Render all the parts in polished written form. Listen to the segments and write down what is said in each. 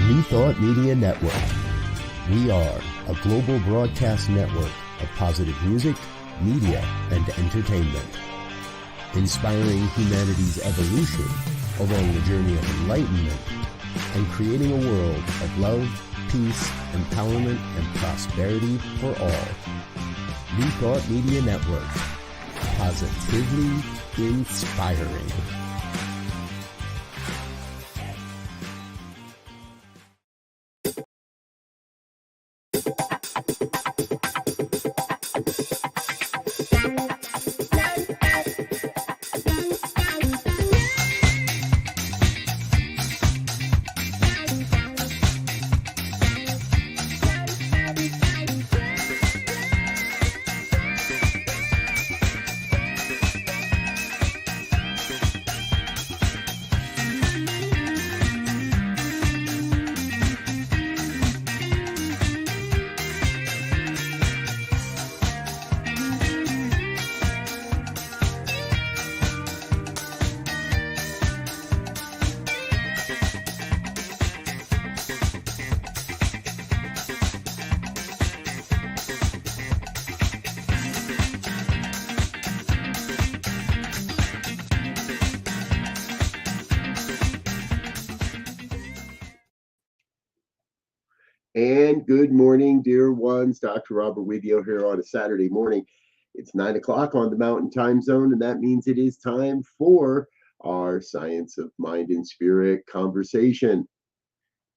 New Thought Media Network. We are a global broadcast network of positive music, media, and entertainment, inspiring humanity's evolution along the journey of enlightenment and creating a world of love, peace, empowerment, and prosperity for all. New Thought Media Network. Positively inspiring. And good morning, dear ones. Dr. Robert with you here on a Saturday morning. It's 9 o'clock on the Mountain Time Zone, and that means it is time for our Science of Mind and Spirit conversation.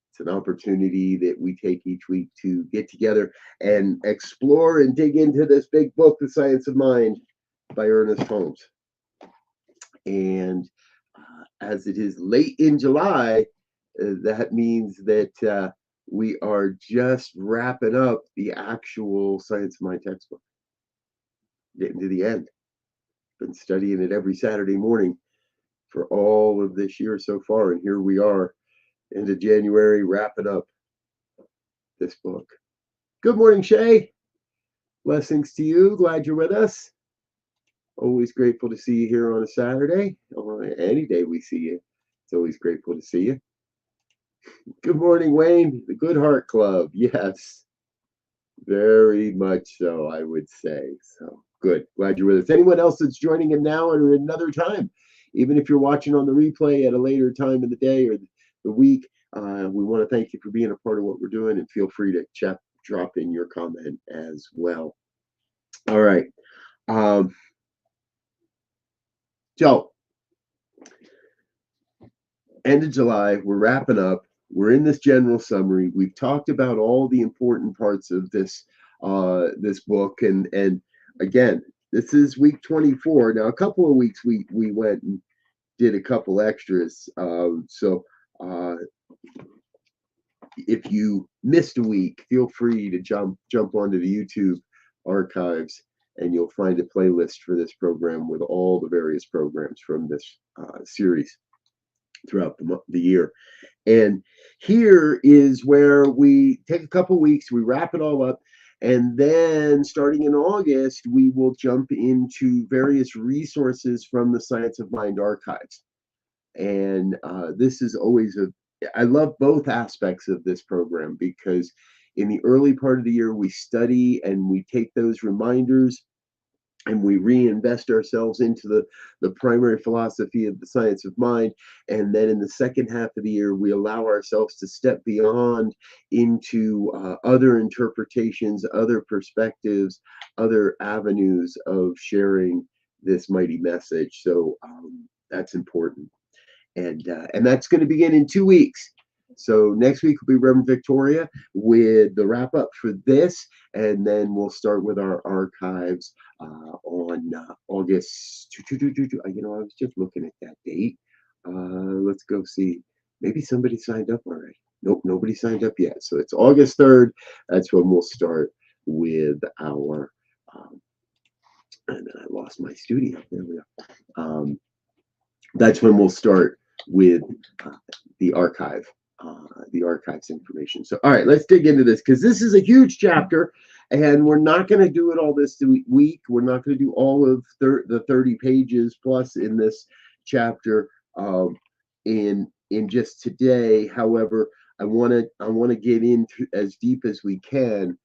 It's an opportunity that we take each week to get together and explore and dig into this big book, The Science of Mind by Ernest Holmes. And as it is late in July, that means that we are just wrapping up the actual Science of Mind textbook. Getting to the end. Been studying it every Saturday morning for all of this year so far, and here we are, into January, wrapping up this book. Good morning, Shay. Blessings to you. Glad you're with us. Always grateful to see you here on a Saturday. Or any day we see you, it's always grateful to see you. Good morning, Wayne. The Good Heart Club. Yes, very much so, I would say. So good. Glad you're with us. Anyone else that's joining in now or another time, even if you're watching on the replay at a later time in the day or the week, we want to thank you for being a part of what we're doing, and feel free to drop in your comment as well. All right. So, end of July, we're wrapping up. We're in this general summary. We've talked about all the important parts of this this book, and again, this is week 24. Now, a couple of weeks we went and did a couple extras. So if you missed a week, feel free to jump onto the YouTube archives, and you'll find a playlist for this program with all the various programs from this series throughout the year. And here is where we take a couple weeks, we wrap it all up, and then starting in August, we will jump into various resources from the Science of Mind archives. And this is always I love both aspects of this program, because in the early part of the year, we study and we take those reminders and we reinvest ourselves into the primary philosophy of the Science of Mind. And then in the second half of the year, we allow ourselves to step beyond into other interpretations, other perspectives, other avenues of sharing this mighty message. So that's important. And that's going to begin in 2 weeks. So next week will be Reverend Victoria with the wrap up for this, and then we'll start with our archives on August. You know, I was just looking at that date. Let's go see. Maybe somebody signed up already. Nope, nobody signed up yet. So it's August 3rd. That's when we'll start with our. And then I lost my studio. There we go. That's when we'll start with the archives information. So, all right, let's dig into this, because this is a huge chapter, and we're not going to do it all this week. We're not going to do all of the 30 pages plus in this chapter in just today. However, I want to get into as deep as we can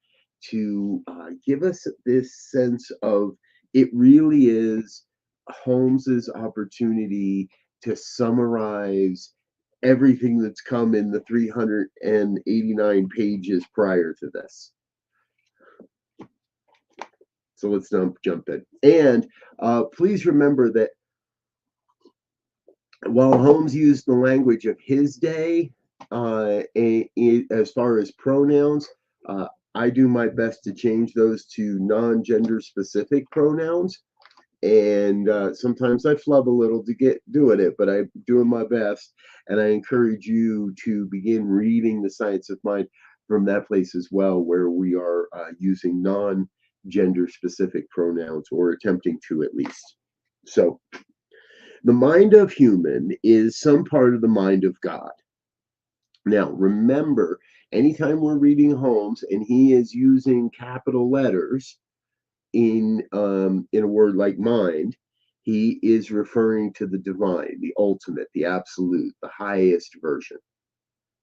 to give us this sense of it really is Holmes's opportunity to summarize everything that's come in the 389 pages prior to this. So let's jump in. And please remember that while Holmes used the language of his day, as far as pronouns, I do my best to change those to non-gender specific pronouns. And sometimes I flub a little to get doing it, but I'm doing my best. And I encourage you to begin reading The Science of Mind from that place as well, where we are using non-gender specific pronouns, or attempting to at least. So the mind of human is some part of the mind of God. Now, remember, anytime we're reading Holmes and he is using capital letters in a word like mind, he is referring to the divine, the ultimate, the absolute, the highest version,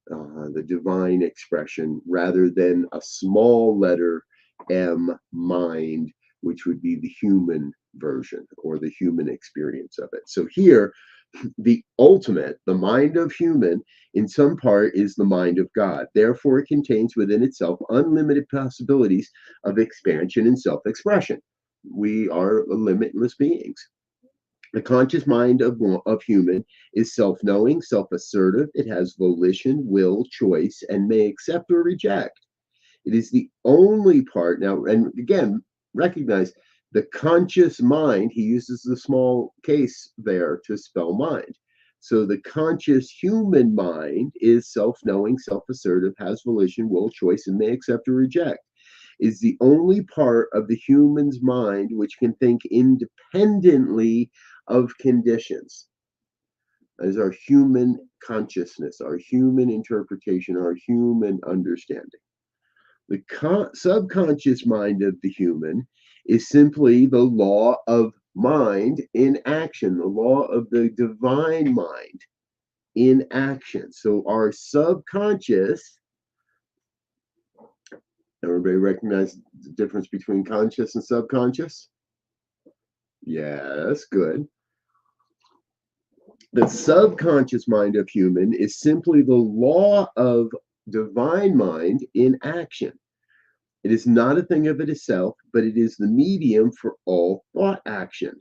the divine expression, rather than a small letter M, mind, which would be the human version or the human experience of it. So here, the ultimate, the mind of human, in some part is the mind of God. Therefore, it contains within itself unlimited possibilities of expansion and self-expression. We are limitless beings. The conscious mind of human is self-knowing, self-assertive. It has volition, will, choice, and may accept or reject. It is the only part, now, and again, recognize the conscious mind, he uses the small case there to spell mind. So the conscious human mind is self-knowing, self-assertive, has volition, will, choice, and may accept or reject. Is the only part of the human's mind which can think independently of conditions. That is our human consciousness, our human interpretation, our human understanding. The subconscious mind of the human is simply the law of mind in action, the law of the divine mind in action. So our subconscious, everybody recognize the difference between conscious and subconscious? Yes, good. The subconscious mind of human is simply the law of divine mind in action. It is not a thing of itself, but it is the medium for all thought action.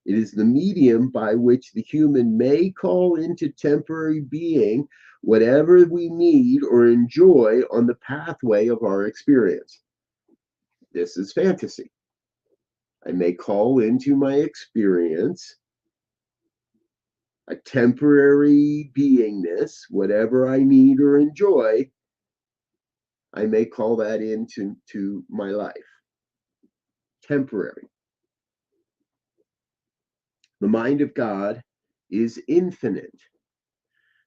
It is the medium by which the human may call into temporary being whatever we need or enjoy on the pathway of our experience. This is fantasy. I may call into my experience a temporary beingness, whatever I need or enjoy, I may call that into my life. Temporary. The mind of God is infinite.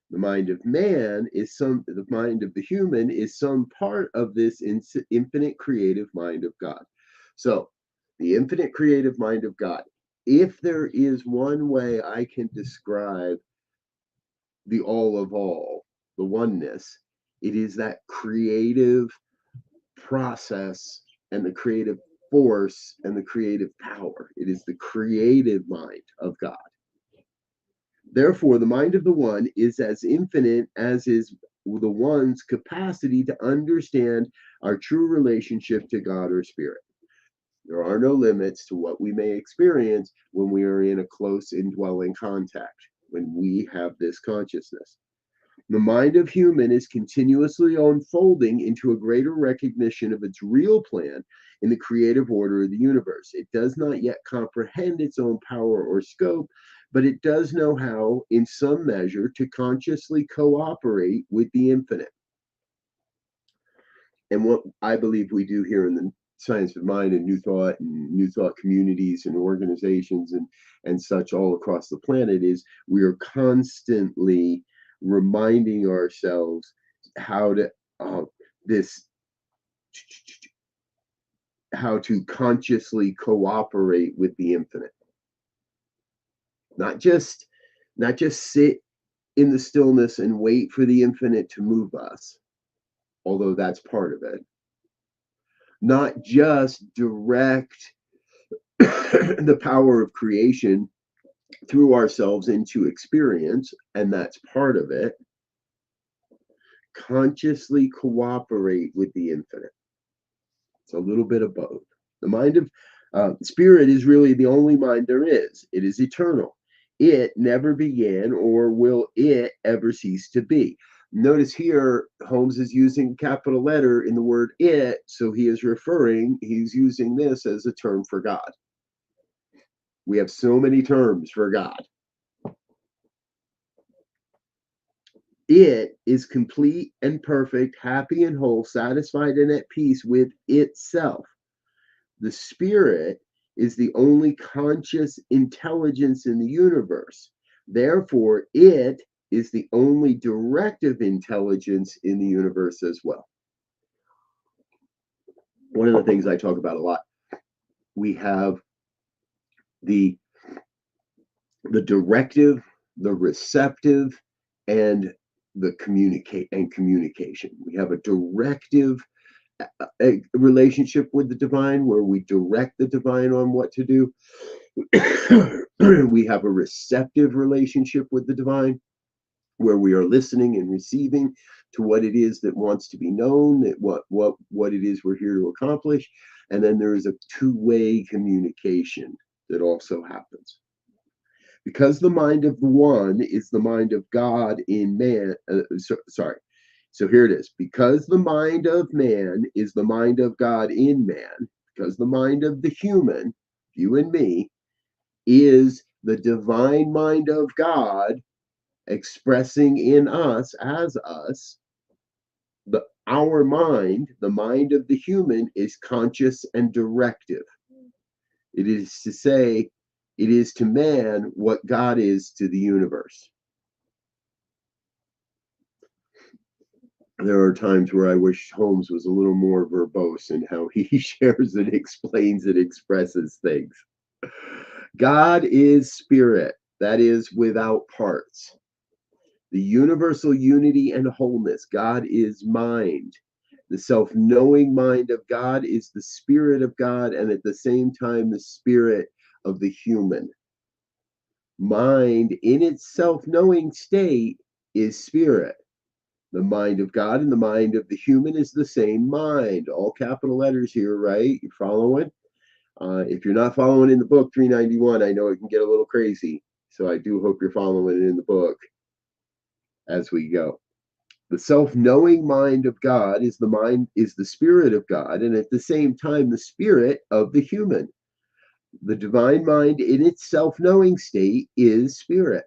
The mind of man is the mind of the human is some part of this infinite creative mind of God. So, the infinite creative mind of God. If there is one way I can describe the all of all, the oneness, it is that creative process and the creative force and the creative power. It is the creative mind of God. Therefore, the mind of the one is as infinite as is the one's capacity to understand our true relationship to God or spirit. There are no limits to what we may experience when we are in a close indwelling contact, when we have this consciousness. The mind of human is continuously unfolding into a greater recognition of its real plan in the creative order of the universe. It does not yet comprehend its own power or scope, but it does know how, in some measure, to consciously cooperate with the infinite. And what I believe we do here in the Science of Mind and New Thought communities and organizations and such all across the planet is we are constantly reminding ourselves how to how to consciously cooperate with the infinite. Not just sit in the stillness and wait for the infinite to move us, although that's part of it. Not just direct the power of creation through ourselves into experience, and that's part of it. Consciously cooperate with the infinite. It's a little bit of both. The mind of spirit is really the only mind there is. It is eternal. It never began, or will it ever cease to be. Notice here, Holmes is using capital letter in the word it, so he's using this as a term for God. We have so many terms for God. It is complete and perfect, happy and whole, satisfied and at peace with itself. The spirit is the only conscious intelligence in the universe. Therefore, it is the only directive intelligence in the universe as well. One of the things I talk about a lot, we have the directive, the receptive, and the communication. We have a directive a relationship with the divine where we direct the divine on what to do. We have a receptive relationship with the divine where we are listening and receiving to what it is that wants to be known, that what it is we're here to accomplish. And then there is a two-way communication that also happens. Because the mind of the one is the mind of God in man, So here it is. Because the mind of man is the mind of God in man, because the mind of the human, you and me, is the divine mind of God expressing in us as us, our mind, the mind of the human, is conscious and directive. It is to say, it is to man what God is to the universe. There are times where I wish Holmes was a little more verbose in how he shares and explains and expresses things. God is spirit, that is without parts. The universal unity and wholeness. God is mind. The self-knowing mind of God is the spirit of God, and at the same time, the spirit of the human. Mind in its self-knowing state is spirit. The mind of God and the mind of the human is the same mind. All capital letters here, right? You following? If you're not following in the book 391, I know it can get a little crazy. So I do hope you're following it in the book as we go. The self-knowing mind of God is the spirit of God, and at the same time, the spirit of the human. The divine mind in its self-knowing state is spirit.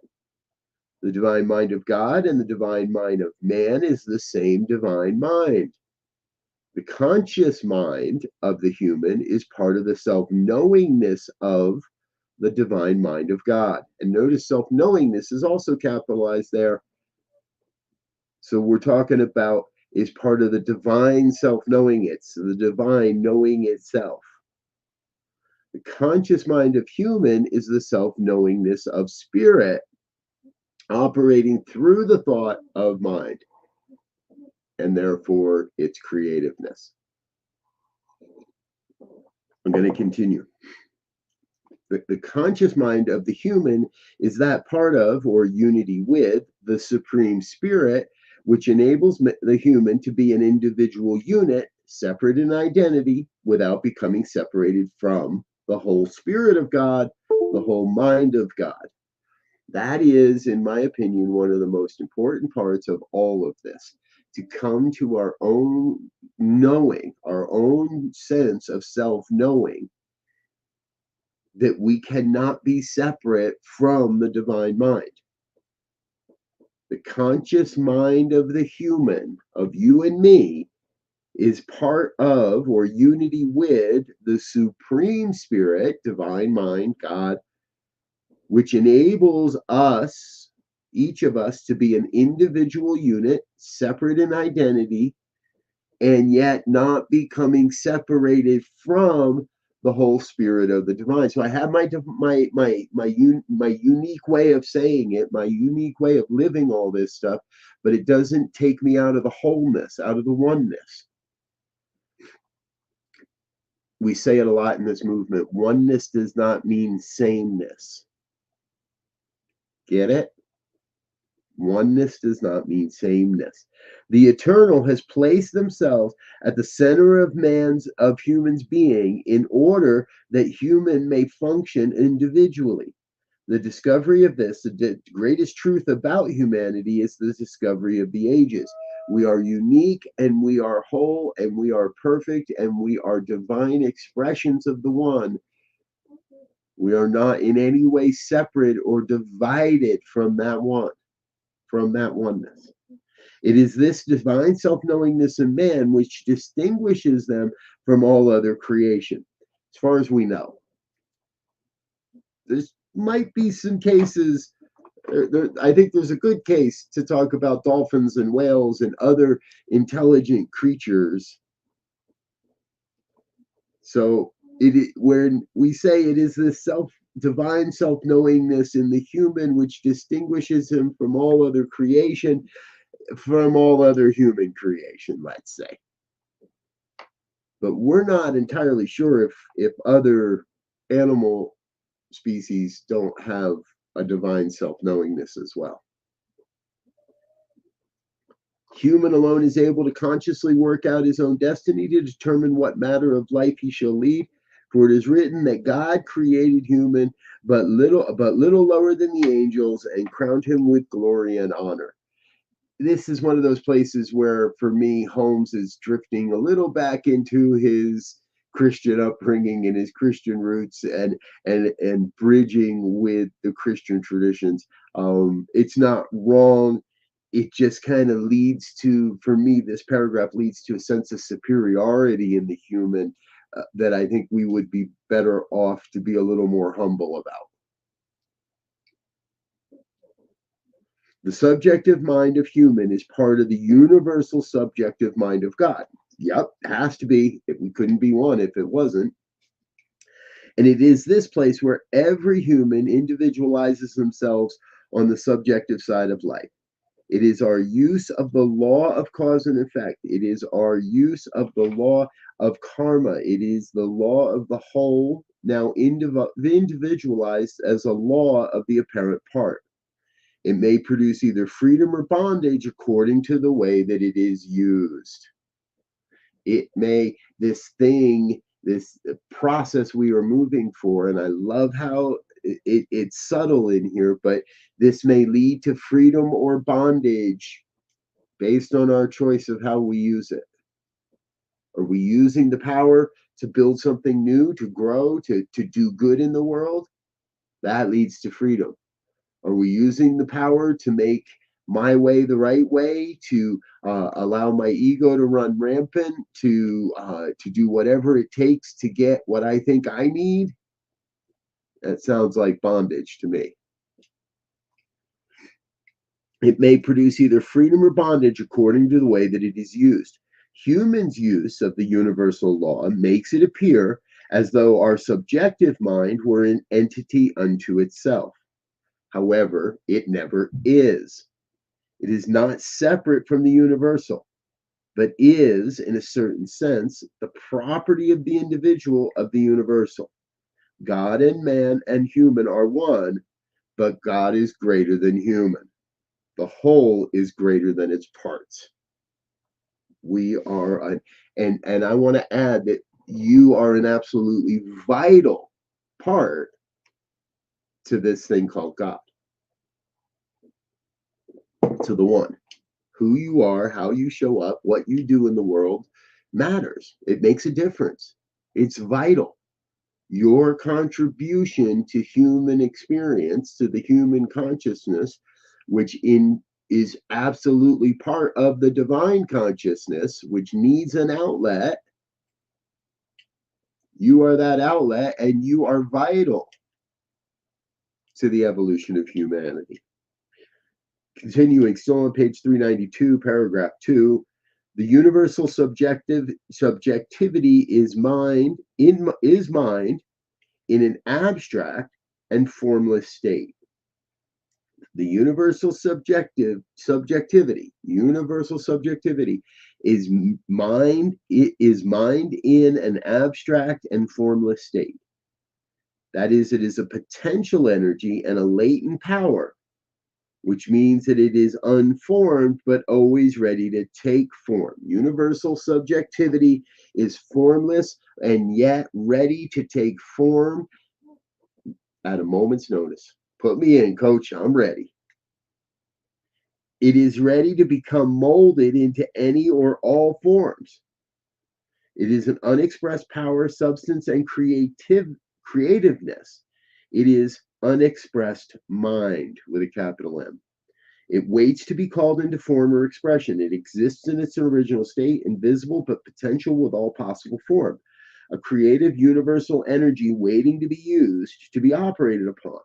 The divine mind of God and the divine mind of man is the same divine mind. The conscious mind of the human is part of the self-knowingness of the divine mind of God. And notice self-knowingness is also capitalized there. So we're talking about is part of the divine self-knowing it's the divine knowing itself. The conscious mind of human is the self-knowingness of spirit operating through the thought of mind, and therefore its creativeness. I'm going to continue. The conscious mind of the human is that part of, or unity with, the supreme spirit, which enables the human to be an individual unit, separate in identity, without becoming separated from the whole spirit of God, the whole mind of God. That is, in my opinion, one of the most important parts of all of this, to come to our own knowing, our own sense of self-knowing, that we cannot be separate from the divine mind. The conscious mind of the human, of you and me, is part of or unity with the supreme spirit, divine mind, God, which enables us, each of us, to be an individual unit, separate in identity, and yet not becoming separated from the whole spirit of the divine. So I have my unique way of saying it, my unique way of living all this stuff, but it doesn't take me out of the wholeness, out of the oneness. We say it a lot in this movement. Oneness does not mean sameness. Get it? Oneness does not mean sameness. The eternal has placed themselves at the center of humans being in order that human may function individually. The discovery of this, the greatest truth about humanity, is the discovery of the ages. We are unique and we are whole and we are perfect and we are divine expressions of the one. We are not in any way separate or divided from that one, from that oneness. It is this divine self-knowingness in man which distinguishes them from all other creation, as far as we know. There might be some cases, I think there's a good case to talk about dolphins and whales and other intelligent creatures. So when we say it is this divine self-knowingness in the human which distinguishes him from all other creation, from all other human creation, let's say. But we're not entirely sure if other animal species don't have a divine self-knowingness as well. Human alone is able to consciously work out his own destiny to determine what manner of life he shall lead. For it is written that God created human but little lower than the angels and crowned him with glory and honor. This is one of those places where, for me, Holmes is drifting a little back into his Christian upbringing and his Christian roots and bridging with the Christian traditions. It's not wrong. It just kind of leads to, for me, this paragraph leads to a sense of superiority in the human that I think we would be better off to be a little more humble about. The subjective mind of human is part of the universal subjective mind of God. Yep, has to be. We couldn't be one if it wasn't. And it is this place where every human individualizes themselves on the subjective side of life. It is our use of the law of cause and effect. It is our use of the law of karma. It is the law of the whole, now individualized as a law of the apparent part. It may produce either freedom or bondage according to the way that it is used. It may, this process we are moving for, and I love how it's subtle in here, but this may lead to freedom or bondage based on our choice of how we use it. Are we using the power to build something new, to grow, to do good in the world? That leads to freedom. Are we using the power to make my way the right way, to allow my ego to run rampant, to do whatever it takes to get what I think I need? That sounds like bondage to me. It may produce either freedom or bondage according to the way that it is used. Humans' use of the universal law makes it appear as though our subjective mind were an entity unto itself. However, it never is. It is not separate from the universal, but is, in a certain sense, the property of the individual of the universal. God and man and human are one, but God is greater than human. The whole is greater than its parts. We are, and I want to add that you are an absolutely vital part to this thing called God, to the one. Who you are, how you show up, what you do in the world matters. It makes a difference. It's vital. Your contribution to human experience, to the human consciousness, which is absolutely part of the divine consciousness, which needs an outlet. You are that outlet, and you are vital to the evolution of humanity. Continuing, still on page 392, paragraph 2. The universal subjectivity is mind in an abstract and formless state. The universal subjectivity is mind. It is mind in an abstract and formless state. That is, it is a potential energy and a latent power, which means that it is unformed but always ready to take form. Universal subjectivity is formless and yet ready to take form at a moment's notice. Put me in, coach, I'm ready. It is ready to become molded into any or all forms. It is an unexpressed power, substance, and creativeness. It is unexpressed mind with a capital M. It waits to be called into form or expression. It exists in its original state, invisible but potential with all possible form. A creative universal energy waiting to be used, to be operated upon.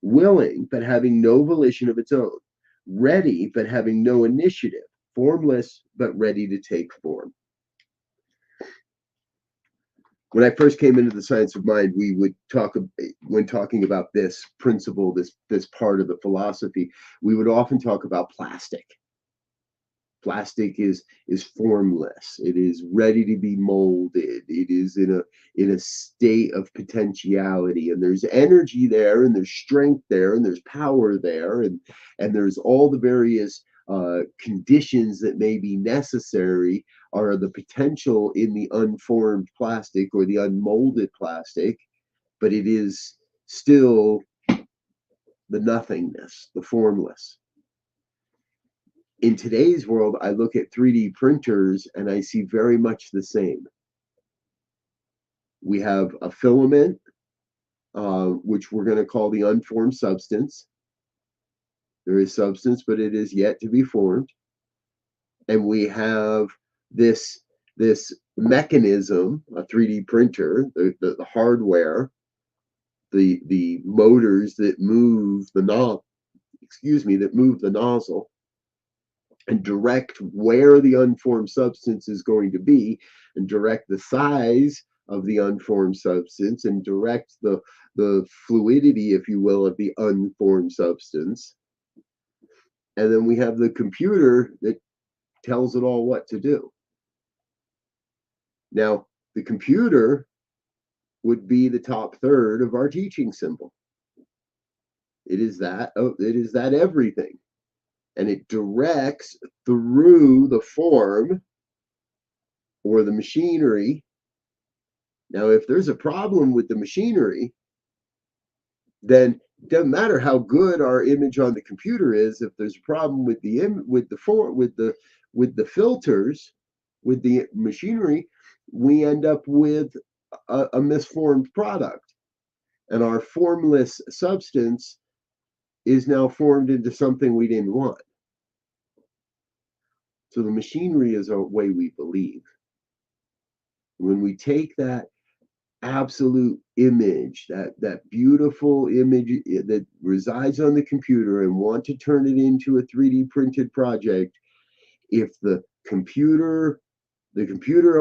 Willing but having no volition of its own. Ready but having no initiative. Formless but ready to take form. When I first came into the science of mind, we would talk, when talking about this principle, this part of the philosophy, we would often talk about plastic. Plastic is formless. It is ready to be molded. It is in a state of potentiality, and there's energy there, and there's strength there, and there's power there, and there's all the various conditions that may be necessary are the potential in the unformed plastic or the unmolded plastic, but it is still the nothingness, the formless. In today's world, I look at 3D printers and I see very much the same. We have a filament, which we're going to call the unformed substance. There is substance, but it is yet to be formed. And we have this mechanism, a 3D printer, the hardware, the motors that move the nozzle and direct where the unformed substance is going to be, and direct the size of the unformed substance, and direct the fluidity, if you will, of the unformed substance. And then we have the computer that tells it all what to do. Now, the computer would be the top third of our teaching symbol. It is that everything. And it directs through the form or the machinery. Now, if there's a problem with the machinery, then it doesn't matter how good our image on the computer is. If there's a problem with the filters, with the machinery, we end up with a misformed product, and our formless substance is now formed into something we didn't want. So the machinery is a way we believe. When we take that absolute image, that beautiful image that resides on the computer, and want to turn it into a 3D printed project, if the computer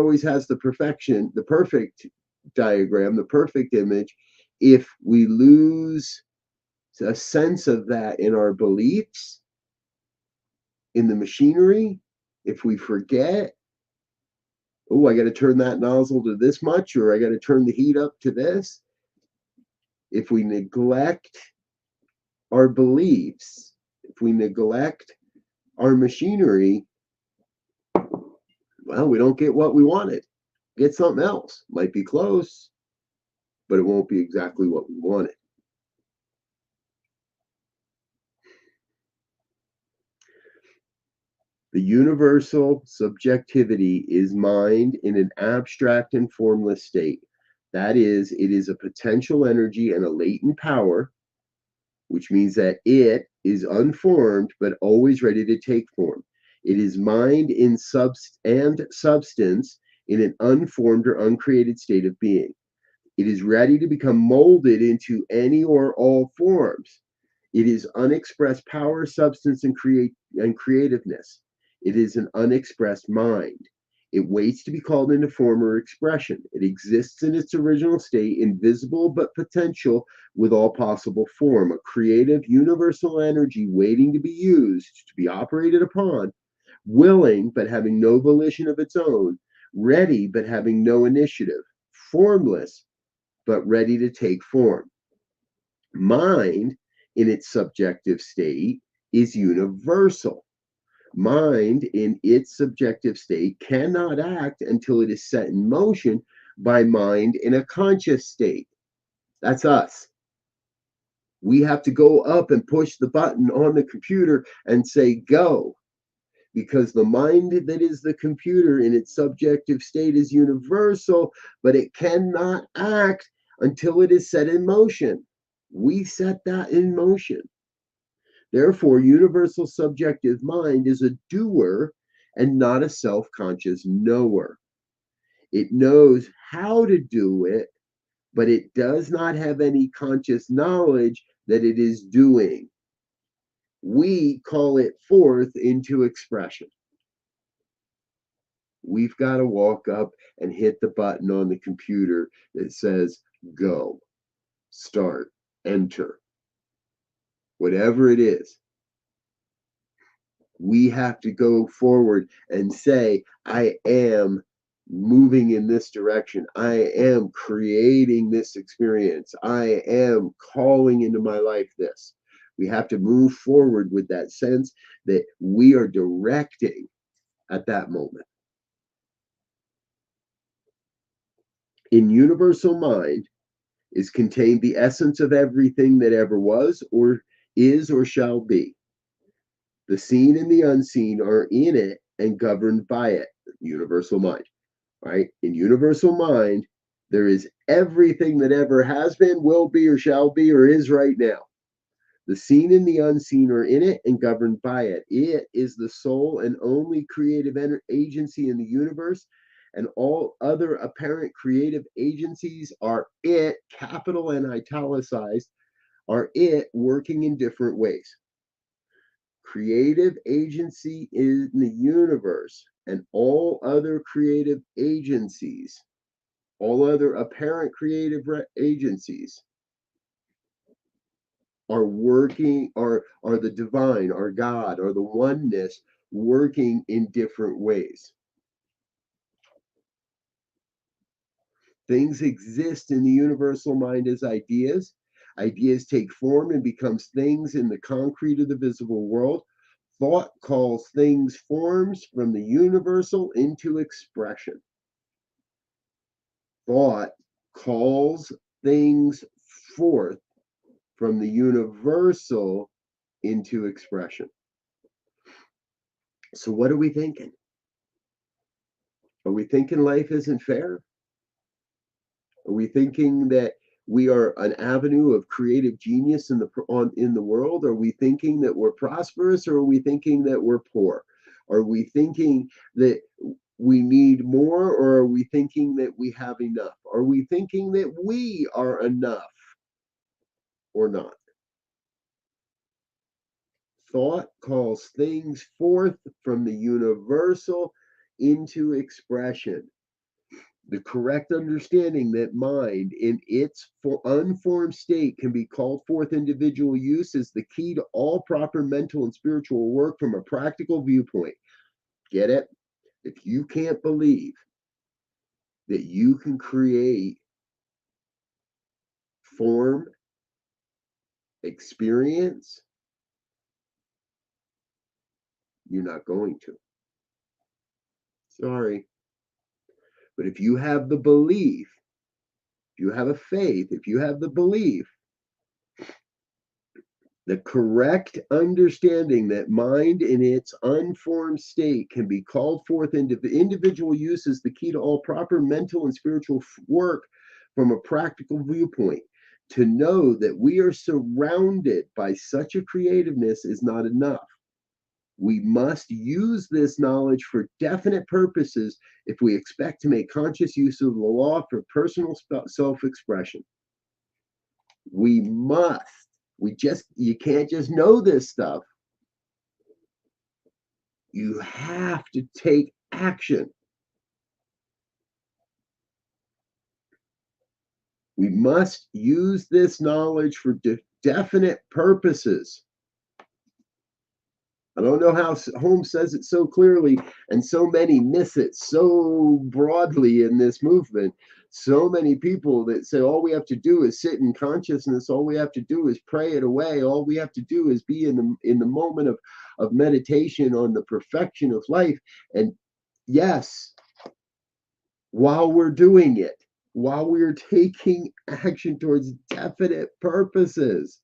always has the perfect diagram, the perfect image. If we lose a sense of that in our beliefs, in the machinery, if we forget, oh, I got to turn that nozzle to this much, or I got to turn the heat up to this. If we neglect our beliefs, if we neglect our machinery, well, we don't get what we wanted. Get something else. Might be close, but it won't be exactly what we wanted. The universal subjectivity is mind in an abstract and formless state. That is, it is a potential energy and a latent power, which means that it is unformed but always ready to take form. It is mind in substance in an unformed or uncreated state of being. It is ready to become molded into any or all forms. It is unexpressed power, substance, and creativeness. It is an unexpressed mind. It waits to be called into form or expression. It exists in its original state, invisible but potential with all possible form, a creative, universal energy waiting to be used, to be operated upon, willing but having no volition of its own, ready but having no initiative, formless but ready to take form. Mind, in its subjective state, is universal. Mind, in its subjective state, cannot act until it is set in motion by mind in a conscious state. That's us. We have to go up and push the button on the computer and say, go. Because the mind that is the computer in its subjective state is universal, but it cannot act until it is set in motion. We set that in motion. Therefore, universal subjective mind is a doer and not a self-conscious knower. It knows how to do it, but it does not have any conscious knowledge that it is doing. We call it forth into expression. We've got to walk up and hit the button on the computer that says go, start, enter, whatever it is. We have to go forward and say, I am moving in this direction. I am creating this experience. I am calling into my life this. We have to move forward with that sense that we are directing at that moment. In universal mind is contained the essence of everything that ever was or is or shall be. The seen and the unseen are in it and governed by it. Universal mind, right? In universal mind, there is everything that ever has been, will be, or shall be, or is right now. The seen and the unseen are in it and governed by it. It is the sole and only creative agency in the universe, and all other apparent creative agencies are it, capital and italicized, are it working in different ways. Creative agency in the universe and all other creative agencies, all other apparent creative agencies are working, are the divine, are God, are the oneness working in different ways. Things exist in the universal mind as ideas. Ideas take form and becomes things in the concrete of the visible world. Thought calls things forms from the universal into expression. Thought calls things forth from the universal into expression. So what are we thinking? Are we thinking life isn't fair? Are we thinking that we are an avenue of creative genius in the world? Are we thinking that we're prosperous, or are we thinking that we're poor? Are we thinking that we need more, or are we thinking that we have enough? Are we thinking that we are enough or not? Thought calls things forth from the universal into expression. The correct understanding that mind in its unformed state can be called forth individual use is the key to all proper mental and spiritual work from a practical viewpoint. Get it? If you can't believe that you can create form, experience, you're not going to. Sorry. But if you have the belief, if you have a faith, if you have the belief, the correct understanding that mind in its unformed state can be called forth into individual use is the key to all proper mental and spiritual work from a practical viewpoint. To know that we are surrounded by such a creativeness is not enough. We must use this knowledge for definite purposes if we expect to make conscious use of the law for personal self-expression. We must. You can't just know this stuff. you have to take action. We must use this knowledge for definite purposes. I don't know how Holmes says it so clearly, and so many miss it so broadly in this movement. So many people that say all we have to do is sit in consciousness, all we have to do is pray it away, all we have to do is be in the moment of meditation on the perfection of life. And yes, while we're doing it, while we're taking action towards definite purposes,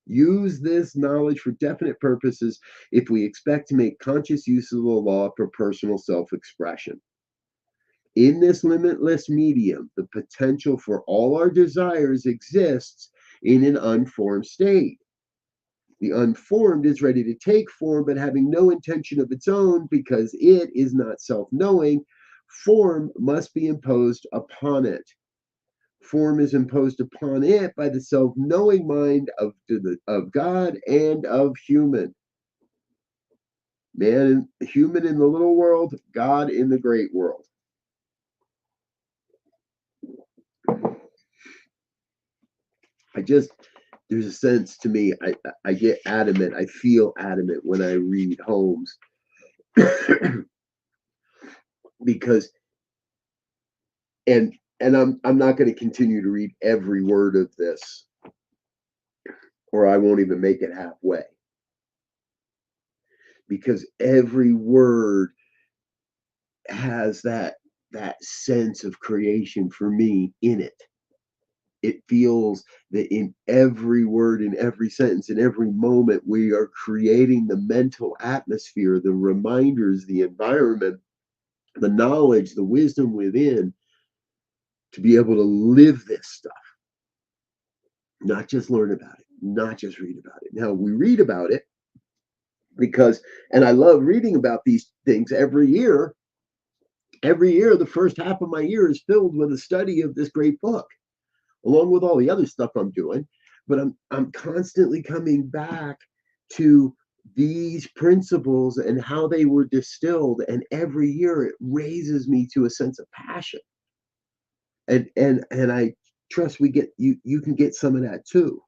use this knowledge for definite purposes if we expect to make conscious use of the law for personal self-expression. In this limitless medium, the potential for all our desires exists in an unformed state. The unformed is ready to take form, but having no intention of its own because it is not self-knowing. Form must be imposed upon it. Form is imposed upon it by the self-knowing mind of God and of human. Man, human in the little world, God in the great world. There's a sense to me, I get adamant, I feel adamant when I read Holmes. Because, and I'm not going to continue to read every word of this, or I won't even make it halfway. Because every word has that sense of creation for me in it. It feels that in every word, in every sentence, in every moment, we are creating the mental atmosphere, the reminders, the environment, the knowledge, the wisdom within to be able to live this stuff. Not just learn about it, not just read about it. Now, we read about it because, and I love reading about these things every year. Every year, the first half of my year is filled with a study of this great book, along with all the other stuff I'm doing. But I'm constantly coming back to these principles and how they were distilled, and every year it raises me to a sense of passion. And I trust you can get some of that too.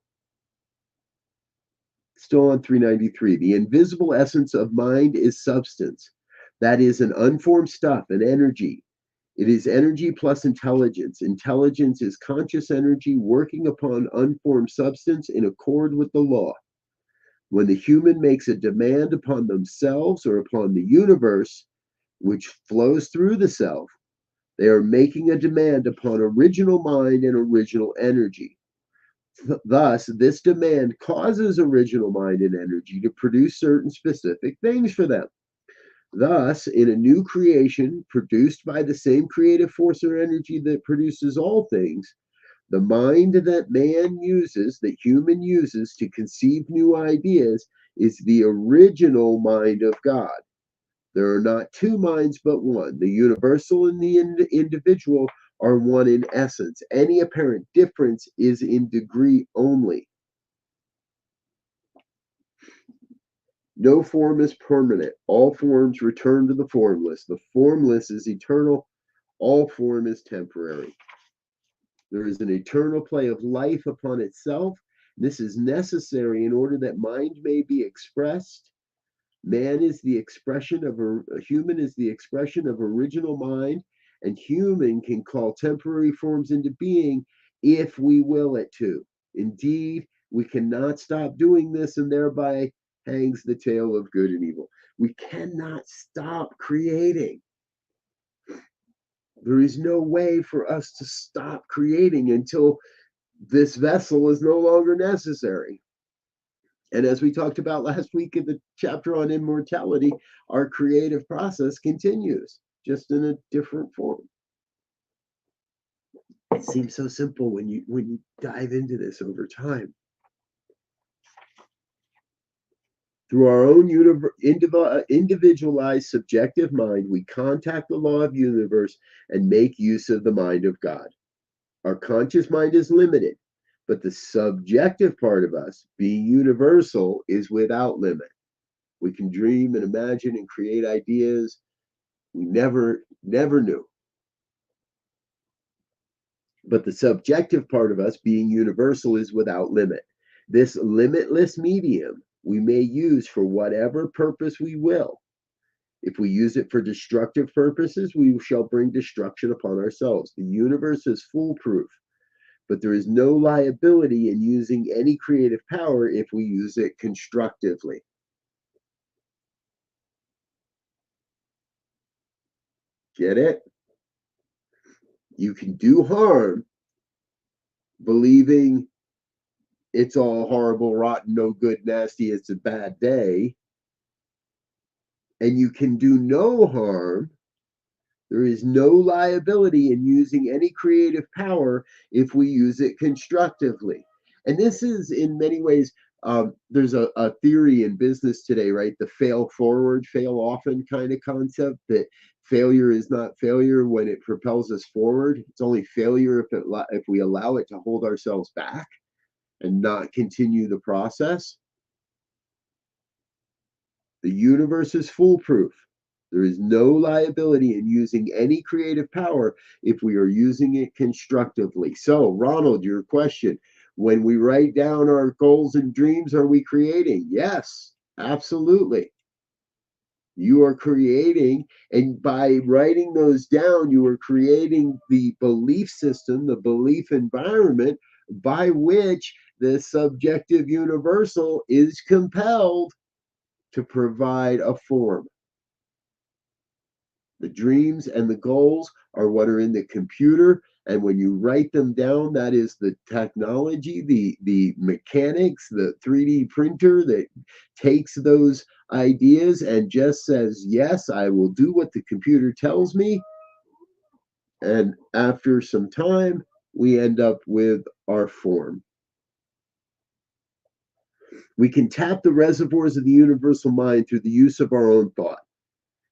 Still on 393. The invisible essence of mind is substance. That is an unformed stuff, an energy. It is energy plus intelligence. Intelligence is conscious energy working upon unformed substance in accord with the law. When the human makes a demand upon themselves or upon the universe, which flows through the self, they are making a demand upon original mind and original energy. Thus, this demand causes original mind and energy to produce certain specific things for them. Thus, in a new creation produced by the same creative force or energy that produces all things, the mind that man uses, that human uses to conceive new ideas, is the original mind of God. There are not two minds but one. The universal and the individual are one in essence. Any apparent difference is in degree only. No form is permanent. All forms return to the formless. The formless is eternal. All form is temporary. There is an eternal play of life upon itself. This is necessary in order that mind may be expressed. Man is the expression of a human is the expression of original mind, and human can call temporary forms into being if we will it to. Indeed, we cannot stop doing this, and thereby hangs the tale of good and evil. We cannot stop creating. There is no way for us to stop creating until this vessel is no longer necessary. And as we talked about last week in the chapter on immortality, our creative process continues, just in a different form. It seems so simple when you dive into this over time. Through our own individualized subjective mind, we contact the law of the universe and make use of the mind of God. Our conscious mind is limited, but the subjective part of us, being universal, is without limit. We can dream and imagine and create ideas we never knew. But the subjective part of us, being universal, is without limit. This limitless medium we may use for whatever purpose we will. If we use it for destructive purposes, we shall bring destruction upon ourselves. The universe is foolproof, but there is no liability in using any creative power if we use it constructively. Get it? You can do harm believing it's all horrible, rotten, no good, nasty, it's a bad day. And you can do no harm. There is no liability in using any creative power if we use it constructively. And this is, in many ways, there's a theory in business today, right? The fail forward, fail often kind of concept, that failure is not failure when it propels us forward. It's only failure if we allow it to hold ourselves back and not continue the process. The universe is foolproof. There is no liability in using any creative power if we are using it constructively. So, Ronald, your question, when we write down our goals and dreams, are we creating? Yes, absolutely. You are creating, and by writing those down, you are creating the belief system, the belief environment by which the subjective universal is compelled to provide a form. The dreams and the goals are what are in the computer. And when you write them down, that is the technology, the mechanics, the 3D printer that takes those ideas and just says, yes, I will do what the computer tells me. And after some time, we end up with our form. We can tap the reservoirs of the universal mind through the use of our own thought.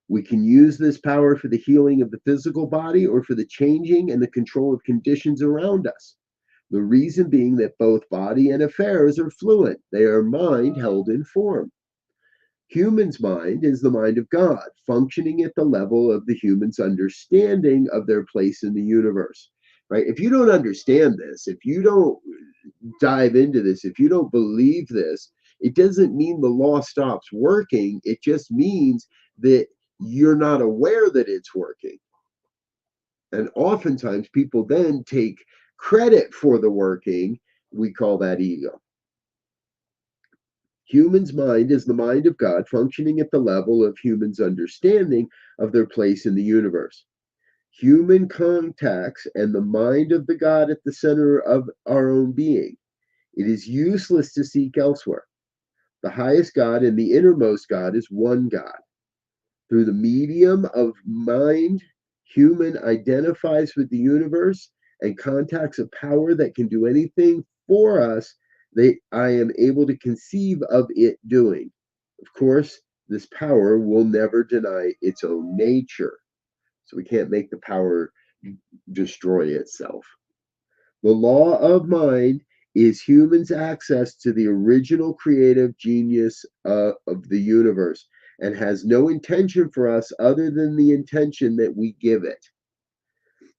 We can use this power for the healing of the physical body or for the changing and the control of conditions around us. The reason being that both body and affairs are fluent. They are mind held in form. Human's mind is the mind of God, functioning at the level of the human's understanding of their place in the universe. Right? If you don't understand this, if you don't dive into this, if you don't believe this, it doesn't mean the law stops working. It just means that you're not aware that it's working. And oftentimes people then take credit for the working. We call that ego. Human's mind is the mind of God, functioning at the level of humans' understanding of their place in the universe. Human contacts and the mind of the God at the center of our own being. It is useless to seek elsewhere. The highest God and the innermost God is one God. Through the medium of mind, human identifies with the universe and contacts a power that can do anything for us that I am able to conceive of it doing. Of course, this power will never deny its own nature. So we can't make the power destroy itself. The law of mind is humans' access to the original creative genius of the universe, and has no intention for us other than the intention that we give it.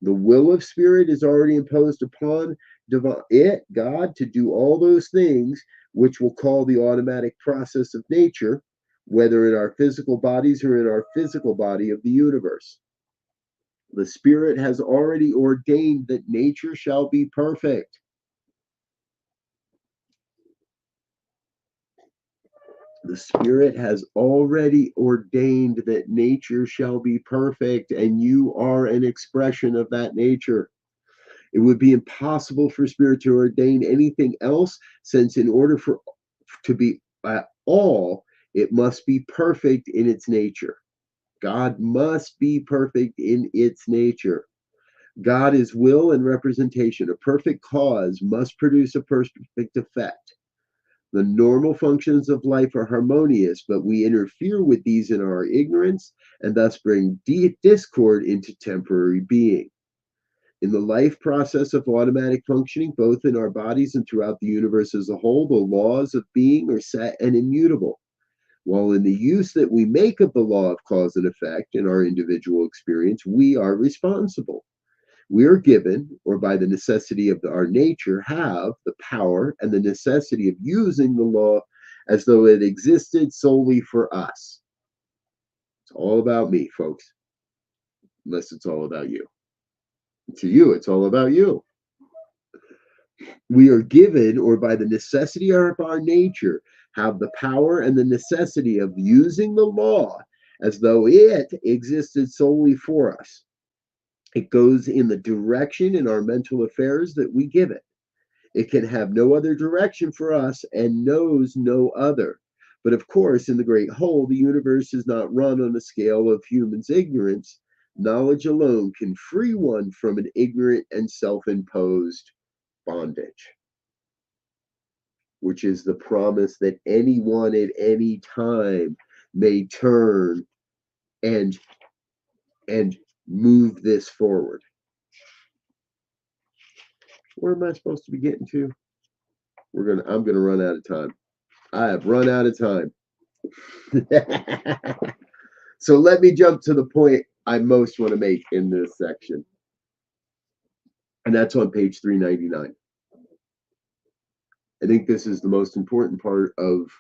The will of spirit is already imposed upon God, to do all those things which we'll call the automatic process of nature, whether in our physical bodies or in our physical body of the universe. The spirit has already ordained that nature shall be perfect. The Spirit has already ordained that nature shall be perfect, and you are an expression of that nature. It would be impossible for Spirit to ordain anything else, since in order for to be at all, it must be perfect in its nature. God must be perfect in its nature. God is will and representation. A perfect cause must produce a perfect effect. The normal functions of life are harmonious, but we interfere with these in our ignorance and thus bring discord into temporary being. In the life process of automatic functioning, both in our bodies and throughout the universe as a whole, the laws of being are set and immutable. while in the use that we make of the law of cause and effect in our individual experience, we are responsible. We are given, or by the necessity of our nature, have the power and the necessity of using the law as though it existed solely for us. It's all about me, folks, unless it's all about you. To you, it's all about you. We are given, or by the necessity of our nature, have the power and the necessity of using the law as though it existed solely for us. It goes in the direction in our mental affairs that we give it. It can have no other direction for us and knows no other. But of course, in the great whole, the universe is not run on a scale of humans' ignorance. Knowledge alone can free one from an ignorant and self-imposed bondage, which is the promise that anyone at any time may turn and move this forward. Where am I supposed to be getting to? I'm gonna run out of time. I have run out of time. So let me jump to the point I most want to make in this section. And that's on page 399. I think this is the most important part of,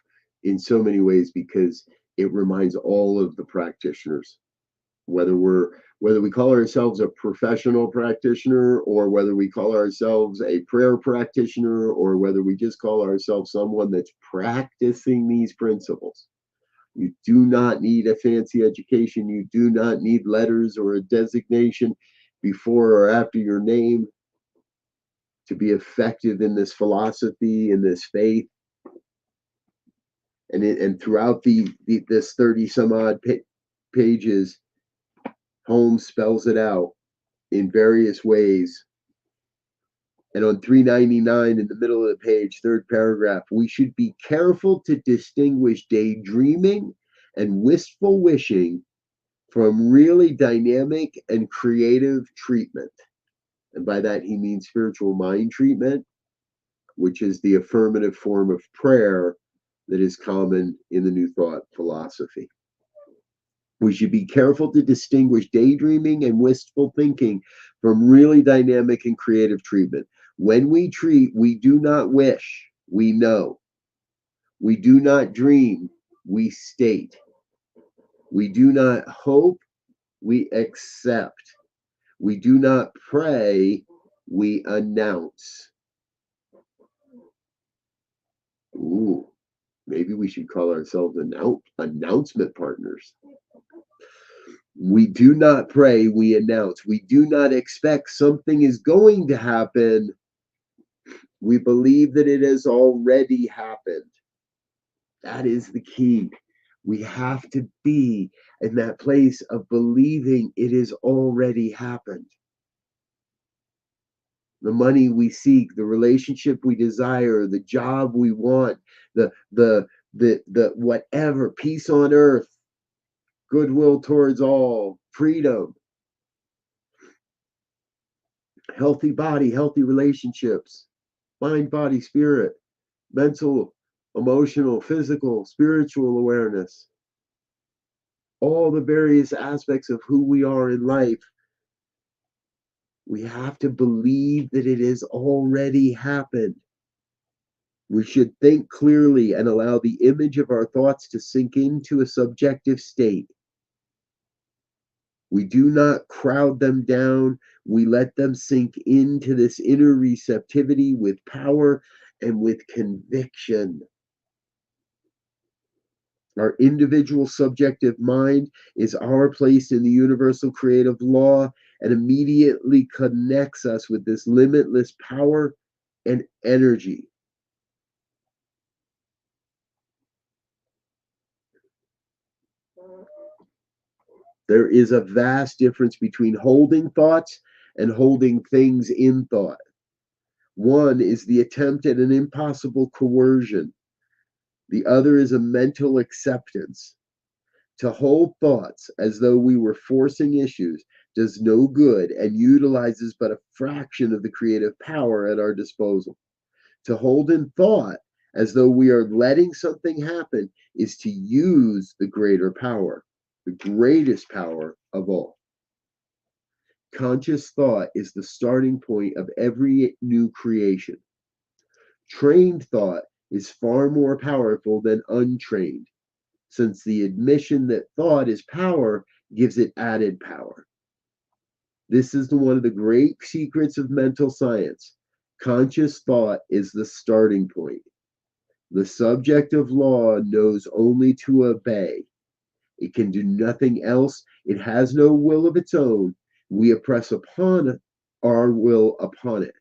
in so many ways, because it reminds all of the practitioners, whether we call ourselves a professional practitioner, or whether we call ourselves a prayer practitioner, or whether we just call ourselves someone that's practicing these principles. You do not need a fancy education. You do not need letters or a designation before or after your name to be effective in this philosophy, in this faith. And throughout this 30 some odd pages, Holmes spells it out in various ways. And on 399, in the middle of the page, third paragraph, we should be careful to distinguish daydreaming and wistful wishing from really dynamic and creative treatment. And by that, he means spiritual mind treatment, which is the affirmative form of prayer that is common in the New Thought philosophy. We should be careful to distinguish daydreaming and wistful thinking from really dynamic and creative treatment. When we treat, we do not wish, we know. We do not dream, we state. We do not hope, we accept. We do not pray, we announce. Ooh, maybe we should call ourselves announcement partners. We do not pray, we announce. We do not expect something is going to happen. We believe that it has already happened. That is the key. We have to be in that place of believing it has already happened. The money we seek, the relationship we desire, the job we want, the whatever, peace on earth, goodwill towards all, freedom, healthy body, healthy relationships, mind, body, spirit, mental, emotional, physical, spiritual awareness, all the various aspects of who we are in life. We have to believe that it has already happened. We should think clearly and allow the image of our thoughts to sink into a subjective state. We do not crowd them down. We let them sink into this inner receptivity with power and with conviction. Our individual subjective mind is our place in the universal creative law and immediately connects us with this limitless power and energy. There is a vast difference between holding thoughts and holding things in thought. One is the attempt at an impossible coercion. The other is a mental acceptance. To hold thoughts as though we were forcing issues does no good and utilizes but a fraction of the creative power at our disposal. To hold in thought as though we are letting something happen, is to use the greater power, the greatest power of all. Conscious thought is the starting point of every new creation. Trained thought is far more powerful than untrained, since the admission that thought is power gives it added power. This is one of the great secrets of mental science. Conscious thought is the starting point. The subject of law knows only to obey. It can do nothing else. It has no will of its own. We impress upon our will upon it.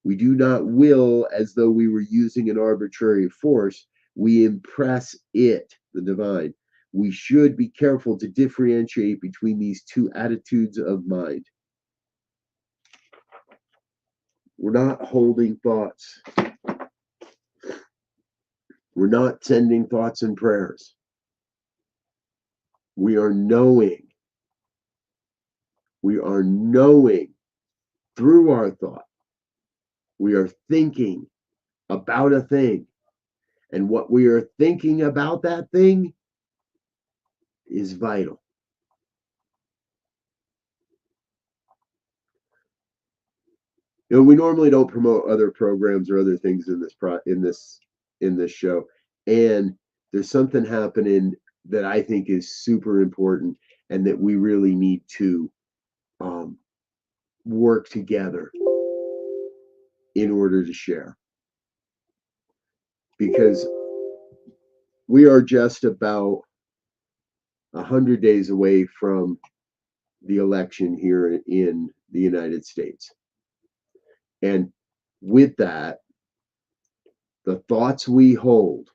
We do not will as though we were using an arbitrary force. We impress it, the divine. We should be careful to differentiate between these two attitudes of mind. We're not holding thoughts. We're not sending thoughts and prayers. We are knowing. We are knowing through our thought. We are thinking about a thing. And what we are thinking about that thing is vital. You know, we normally don't promote other programs or other things in this show, and there's something happening that I think is super important, and that we really need to work together in order to share, because we are just about 100 days away from the election here in the United States. And with that, the thoughts we hold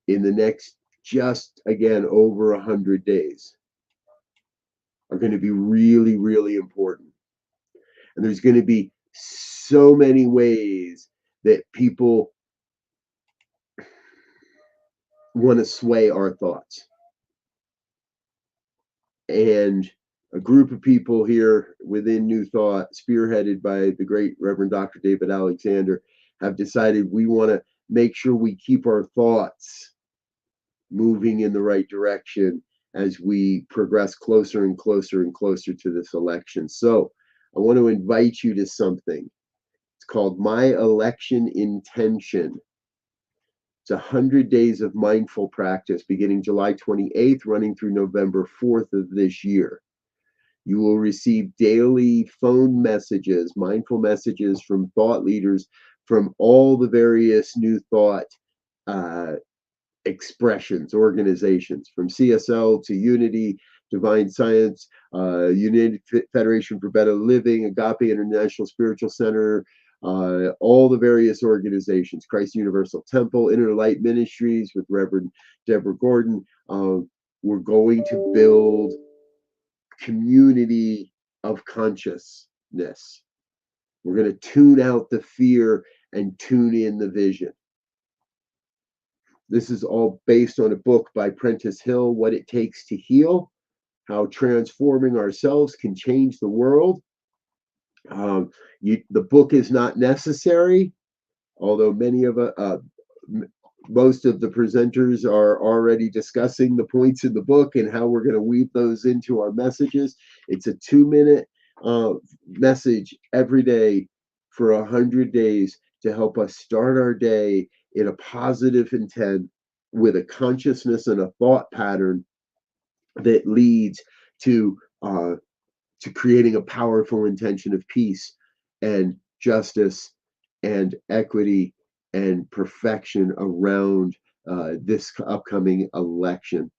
in the next, just again, over 100 days are going to be really, really important. And there's going to be so many ways that people want to sway our thoughts. And a group of people here within New Thought, spearheaded by the great Reverend Dr. David Alexander, have decided we want to make sure we keep our thoughts moving in the right direction as we progress closer and closer and closer to this election. So I want to invite you to something. It's called My Election Intention. It's 100 days of mindful practice beginning July 28th, running through November 4th of this year. You will receive daily phone messages, mindful messages from thought leaders from all the various New Thought expressions, organizations, from CSL to Unity, Divine Science, United Federation for Better Living, Agape International Spiritual Center, all the various organizations, Christ Universal Temple, Inner Light Ministries with Reverend Deborah Gordon. We're going to build community of consciousness. We're going to tune out the fear and tune in the vision. This is all based on a book by Prentice Hill, What It Takes to Heal, How Transforming Ourselves Can Change the World. The book is not necessary, although most of the presenters are already discussing the points in the book and how we're going to weave those into our messages. It's a 2-minute message every day for 100 days to help us start our day in a positive intent with a consciousness and a thought pattern that leads to creating a powerful intention of peace and justice and equity and perfection around this upcoming election.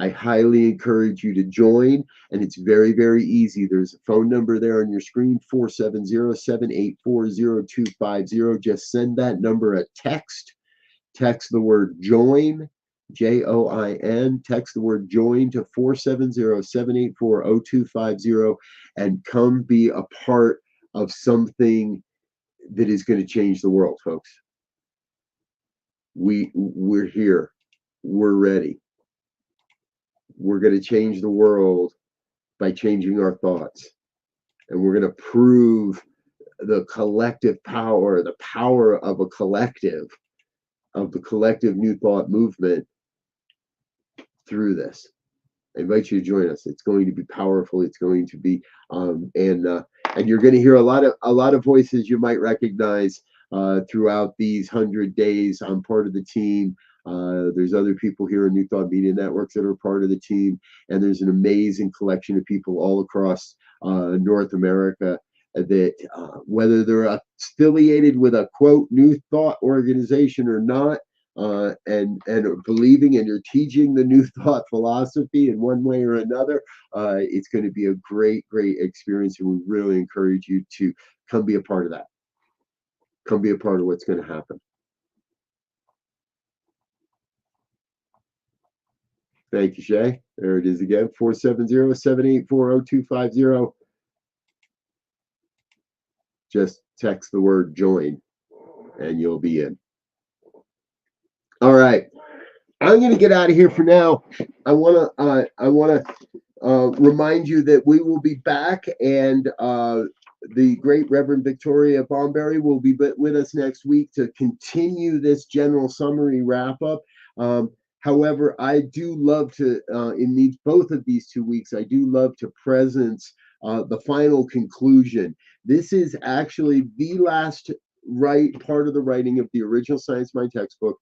I highly encourage you to join, and it's very, very easy. There's a phone number there on your screen, 470-784-0250. Just send that number a text. Text the word JOIN, JOIN. Text the word JOIN to 470-784-0250 and come be a part of something that is going to change the world, folks. We're here. We're ready. We're going to change the world by changing our thoughts. And we're going to prove the collective power, the power of a collective, of the collective New Thought movement through this. I invite you to join us. It's going to be powerful. It's going to be and you're going to hear a lot of voices you might recognize throughout these 100 days. I'm part of the team. There's other people here in New Thought Media Networks that are part of the team, and there's an amazing collection of people all across North America that whether they're affiliated with a quote New Thought organization or not, and believing and you're teaching the New Thought philosophy in one way or another, it's going to be a great experience, and we really encourage you to come be a part of that. Come be a part of what's going to happen. Thank you, Shay. There it is again, 470-784-0250. Just text the word join and you'll be in. All right, I'm going to get out of here for now. I want to remind you that we will be back, and the great Reverend Victoria Bomberry will be with us next week to continue this general summary wrap up. However, I do love to, in both of these 2 weeks, I do love to presence the final conclusion. This is actually the last part of the writing of the original Science Mind textbook.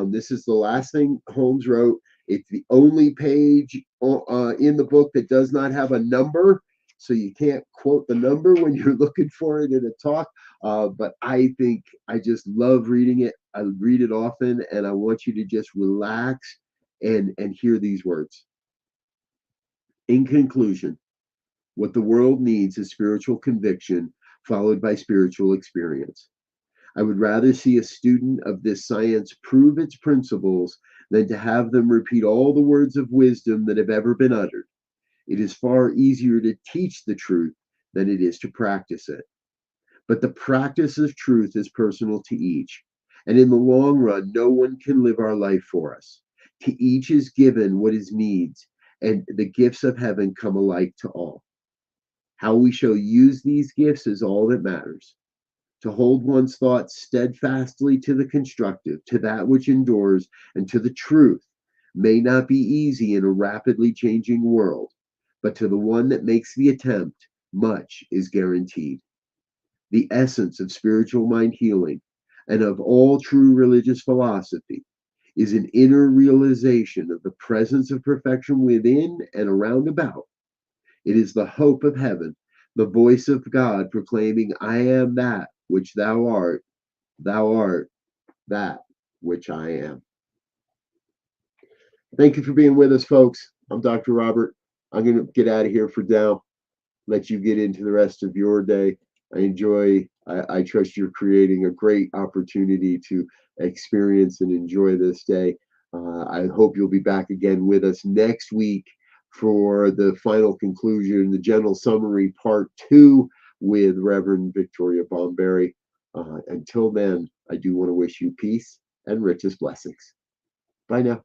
This is the last thing Holmes wrote. It's the only page in the book that does not have a number, so you can't quote the number when you're looking for it in a talk. But I think I just love reading it. I read it often, and I want you to just relax and hear these words. In conclusion, what the world needs is spiritual conviction followed by spiritual experience. I would rather see a student of this science prove its principles than to have them repeat all the words of wisdom that have ever been uttered. It is far easier to teach the truth than it is to practice it. But the practice of truth is personal to each, and in the long run, no one can live our life for us. To each is given what his needs, and the gifts of heaven come alike to all. How we shall use these gifts is all that matters. To hold one's thoughts steadfastly to the constructive, to that which endures, and to the truth may not be easy in a rapidly changing world, but to the one that makes the attempt, much is guaranteed. The essence of spiritual mind healing and of all true religious philosophy is an inner realization of the presence of perfection within and around about. It is the hope of heaven, the voice of God proclaiming, I am that which thou art that which I am. Thank you for being with us, folks. I'm Dr. Robert. I'm going to get out of here for now, let you get into the rest of your day. I trust you're creating a great opportunity to experience and enjoy this day. I hope you'll be back again with us next week for the final conclusion, the general summary part 2 with Reverend Victoria Bomberry. Until then, I do want to wish you peace and richest blessings. Bye now.